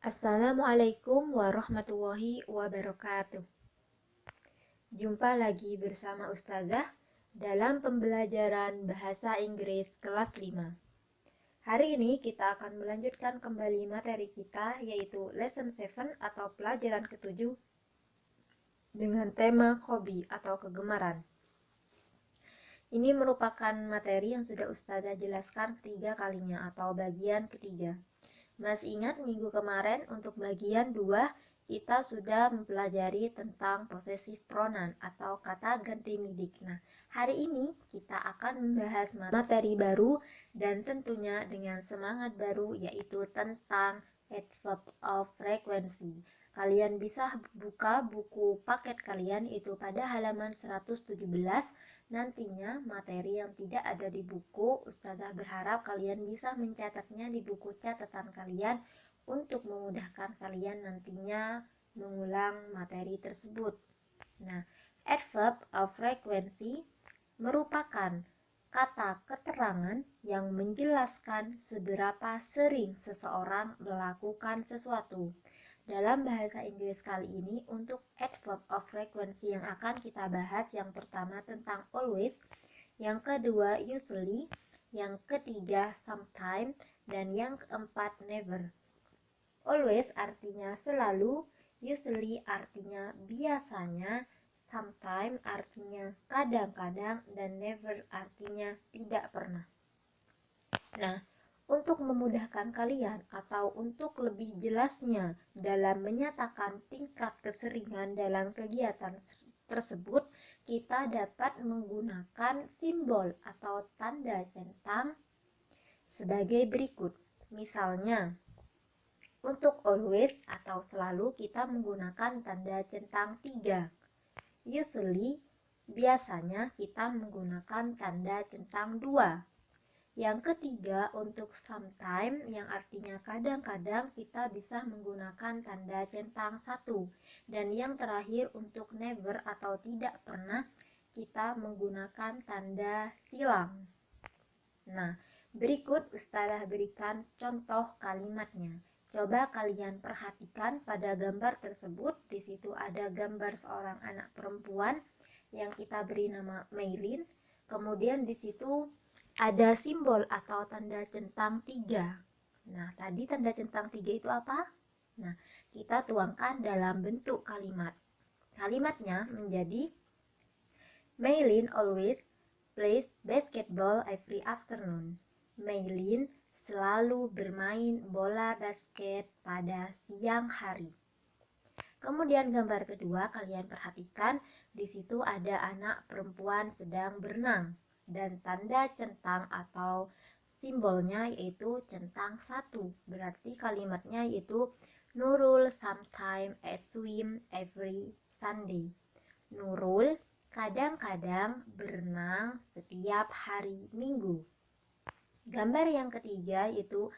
Assalamualaikum warahmatullahi wabarakatuh. Jumpa lagi bersama Ustazah dalam pembelajaran Bahasa Inggris kelas 5. Hari ini kita akan melanjutkan kembali materi kita, yaitu Lesson 7 atau pelajaran ke-7 dengan tema hobi atau kegemaran. Ini merupakan materi yang sudah Ustazah jelaskan 3 kalinya atau bagian ketiga. Masih ingat minggu kemarin untuk bagian 2 kita sudah mempelajari tentang possessive pronoun atau kata ganti midik. Nah, hari ini kita akan membahas materi baru dan tentunya dengan semangat baru, yaitu tentang adverb of frequency. Kalian bisa buka buku paket kalian itu pada halaman 117. Nantinya materi yang tidak ada di buku, Ustazah berharap kalian bisa mencatatnya di buku catatan kalian untuk memudahkan kalian nantinya mengulang materi tersebut. Nah, adverb of frequency merupakan kata keterangan yang menjelaskan seberapa sering seseorang melakukan sesuatu. Dalam bahasa Inggris kali ini, untuk adverb of frequency yang akan kita bahas, yang pertama tentang always, yang kedua usually, yang ketiga sometimes, dan yang keempat never. Always artinya selalu, usually artinya biasanya, sometimes artinya kadang-kadang, dan never artinya tidak pernah. Nah, untuk memudahkan kalian atau untuk lebih jelasnya dalam menyatakan tingkat keseringan dalam kegiatan tersebut, kita dapat menggunakan simbol atau tanda centang sebagai berikut. Misalnya, untuk always atau selalu kita menggunakan tanda centang 3. Usually, biasanya kita menggunakan tanda centang 2. Yang ketiga, untuk sometimes yang artinya kadang-kadang kita bisa menggunakan tanda centang 1. Dan yang terakhir, untuk never atau tidak pernah, kita menggunakan tanda silang. Nah, berikut Ustazah berikan contoh kalimatnya. Coba kalian perhatikan pada gambar tersebut. Di situ ada gambar seorang anak perempuan yang kita beri nama Maylin. Kemudian di situ ada simbol atau tanda centang 3. Nah, tadi tanda centang 3 itu apa? Nah, kita tuangkan dalam bentuk kalimat. Kalimatnya menjadi Maylin always plays basketball every afternoon. Maylin selalu bermain bola basket pada siang hari. Kemudian gambar kedua, kalian perhatikan di situ ada anak perempuan sedang berenang. Dan tanda centang atau simbolnya yaitu centang 1. Berarti kalimatnya yaitu Nurul sometimes swim every Sunday. Nurul kadang-kadang berenang setiap hari Minggu. Gambar yang ketiga yaitu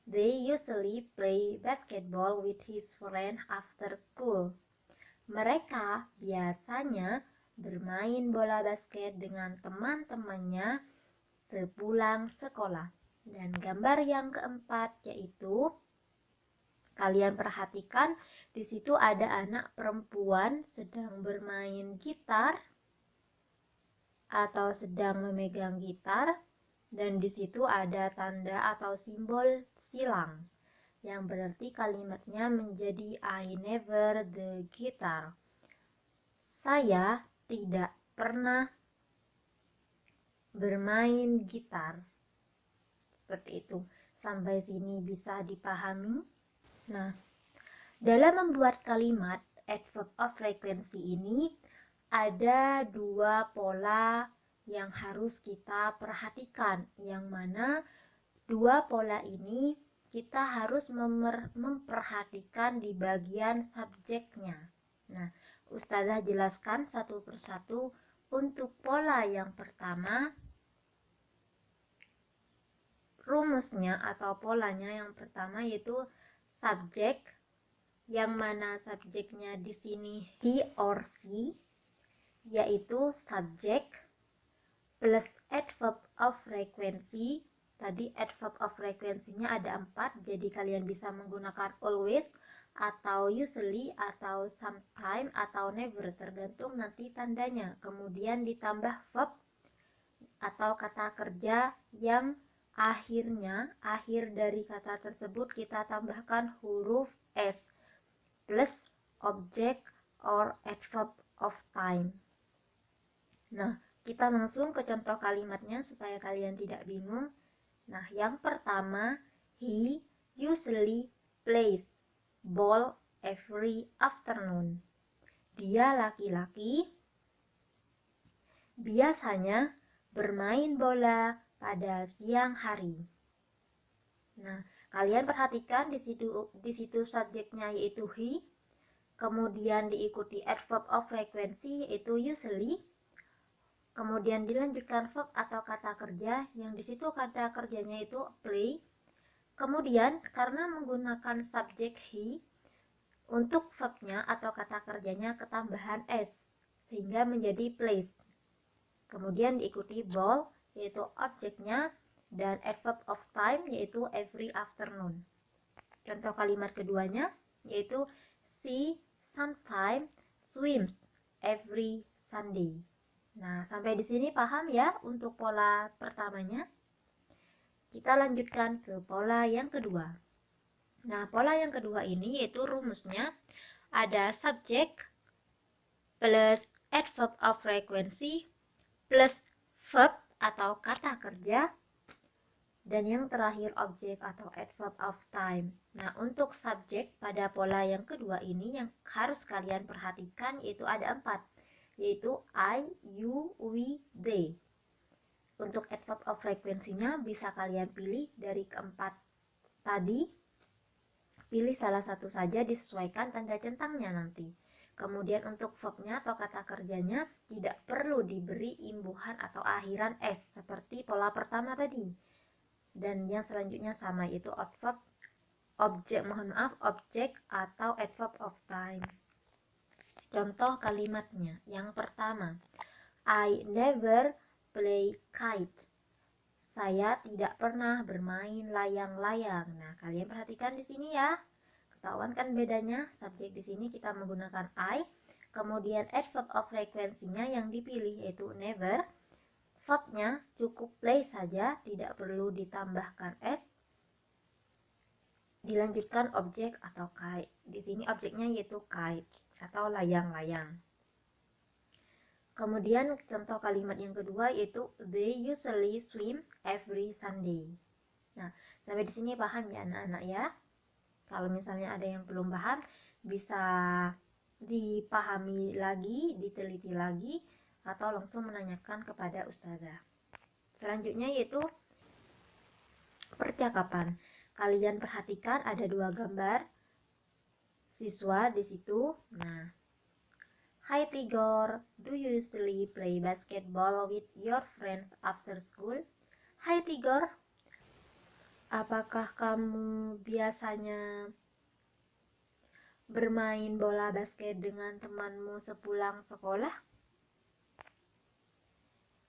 They usually play basketball with his friend after school. Mereka biasanya bermain bola basket dengan teman-temannya sepulang sekolah. Dan gambar yang keempat yaitu kalian perhatikan di situ ada anak perempuan sedang bermain gitar atau sedang memegang gitar, dan di situ ada tanda atau simbol silang yang berarti kalimatnya menjadi I never the guitar. Saya tidak pernah bermain gitar. Seperti itu. Sampai sini bisa dipahami? Nah, dalam membuat kalimat adverb of frequency ini ada 2 pola yang harus kita perhatikan, yang mana 2 pola ini kita harus memperhatikan di bagian subjeknya. Nah, Ustazah jelaskan satu persatu. Untuk pola yang pertama, rumusnya atau polanya yang pertama yaitu subjek, yang mana subjeknya di sini he or she, yaitu subjek plus adverb of frequency Tadi adverb of frequency-nya ada 4, jadi kalian bisa menggunakan always, atau usually, atau sometime, atau never, tergantung nanti tandanya. Kemudian ditambah verb atau kata kerja yang akhir dari kata tersebut kita tambahkan huruf S plus object or adverb of time. Nah, kita langsung ke contoh kalimatnya supaya kalian tidak bingung. Nah, yang pertama, he usually plays ball every afternoon. Dia laki-laki biasanya bermain bola pada siang hari. Nah, kalian perhatikan di situ subjeknya yaitu he, kemudian diikuti adverb of frequency yaitu usually, kemudian dilanjutkan verb atau kata kerja yang di situ kata kerjanya itu play. Kemudian karena menggunakan subjek he, untuk verbnya atau kata kerjanya ketambahan s sehingga menjadi plays. Kemudian diikuti ball yaitu objeknya dan adverb of time yaitu every afternoon. Contoh kalimat keduanya yaitu she sometimes swims every Sunday. Nah, sampai di sini paham ya untuk pola pertamanya? Kita lanjutkan ke pola yang kedua. Nah, pola yang kedua ini yaitu rumusnya ada subjek plus adverb of frequency plus verb atau kata kerja, dan yang terakhir objek atau adverb of time. Nah, untuk subjek pada pola yang kedua ini yang harus kalian perhatikan yaitu ada 4, yaitu I, you, we, they. Untuk adverb of frequency-nya bisa kalian pilih dari keempat tadi. Pilih salah satu saja, disesuaikan tanda centangnya nanti. Kemudian untuk verbnya atau kata kerjanya tidak perlu diberi imbuhan atau akhiran s seperti pola pertama tadi. Dan yang selanjutnya sama, yaitu adverb objek atau adverb of time. Contoh kalimatnya. Yang pertama, I never play kite. Saya tidak pernah bermain layang-layang. Nah, kalian perhatikan di sini ya. Ketahuan kan bedanya? Subjek di sini kita menggunakan I, kemudian adverb of frequency-nya yang dipilih yaitu never. Verbnya cukup play saja, tidak perlu ditambahkan s. Dilanjutkan objek atau kite. Di sini objeknya yaitu kite atau layang-layang. Kemudian contoh kalimat yang kedua yaitu they usually swim every Sunday. Nah, sampai di sini paham ya anak-anak ya? Kalau misalnya ada yang belum paham, bisa dipahami lagi, diteliti lagi, atau langsung menanyakan kepada ustazah. Selanjutnya yaitu percakapan. Kalian perhatikan ada 2 gambar siswa di situ. Nah, hi Tigor, do you usually play basketball with your friends after school? Hai Tigor, apakah kamu biasanya bermain bola basket dengan temanmu sepulang sekolah?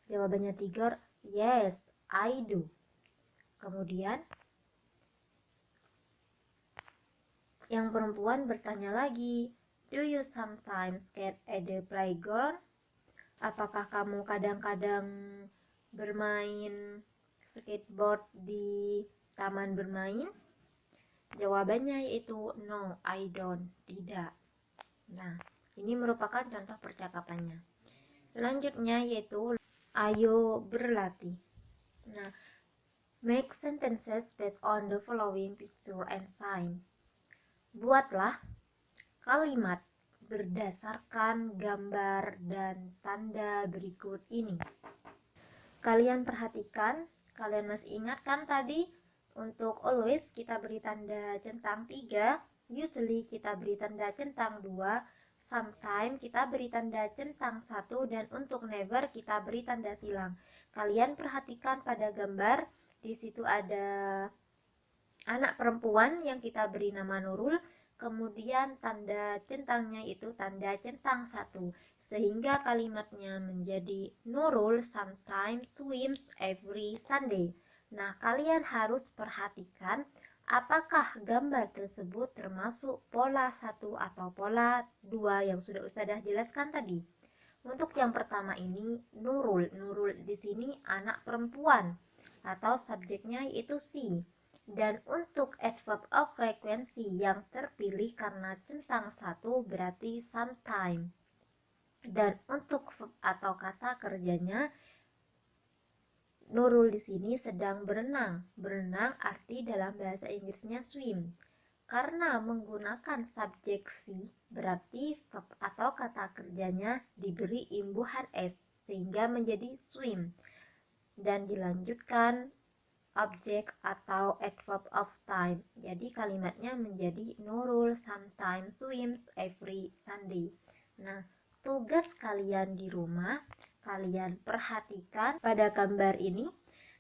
Jawabannya Tigor, yes, I do. Kemudian yang perempuan bertanya lagi, do you sometimes skate at the playground? Apakah kamu kadang-kadang bermain skateboard di taman bermain? Jawabannya yaitu no, I don't, tidak. Nah, ini merupakan contoh percakapannya. Selanjutnya yaitu ayo berlatih. Nah, make sentences based on the following picture and sign. Buatlah kalimat berdasarkan gambar dan tanda berikut ini. Kalian perhatikan, kalian masih ingat kan tadi? Untuk always kita beri tanda centang 3, usually kita beri tanda centang 2, sometimes kita beri tanda centang 1, dan untuk never kita beri tanda silang. Kalian perhatikan pada gambar, di situ ada anak perempuan yang kita beri nama Nurul, kemudian tanda centangnya itu tanda centang 1, sehingga kalimatnya menjadi Nurul sometimes swims every Sunday. Nah, kalian harus perhatikan apakah gambar tersebut termasuk pola 1 atau pola 2 yang sudah Ustazah jelaskan tadi. Untuk yang pertama ini Nurul. Nurul di sini anak perempuan atau subjeknya yaitu si. Dan untuk adverb of frequency yang terpilih karena centang satu berarti sometime. Dan untuk verb atau kata kerjanya Nurul di sini sedang berenang. Berenang arti dalam bahasa Inggrisnya swim. Karena menggunakan subjek si, berarti verb atau kata kerjanya diberi imbuhan s sehingga menjadi swim. Dan dilanjutkan objek atau adverb of time. Jadi kalimatnya menjadi Nurul sometimes swims every Sunday. Nah, tugas kalian di rumah, kalian perhatikan pada gambar ini.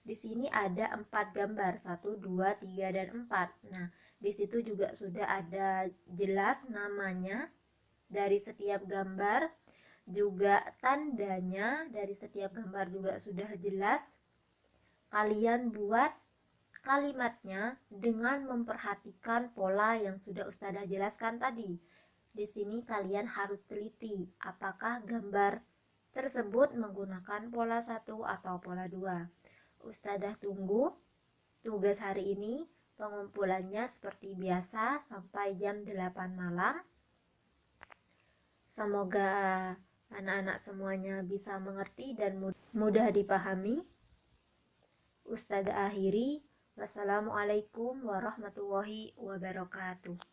Di sini ada 4 gambar, 1, 2, 3, dan 4. Nah, di situ juga sudah ada jelas namanya dari setiap gambar, juga tandanya dari setiap gambar juga sudah jelas. Kalian buat kalimatnya dengan memperhatikan pola yang sudah Ustazah jelaskan tadi. Di sini kalian harus teliti apakah gambar tersebut menggunakan pola 1 atau pola 2. Ustazah tunggu tugas hari ini. Pengumpulannya seperti biasa sampai jam 8 malam. Semoga anak-anak semuanya bisa mengerti dan mudah dipahami. Ustazah akhiri. Wassalamualaikum warahmatullahi wabarakatuh.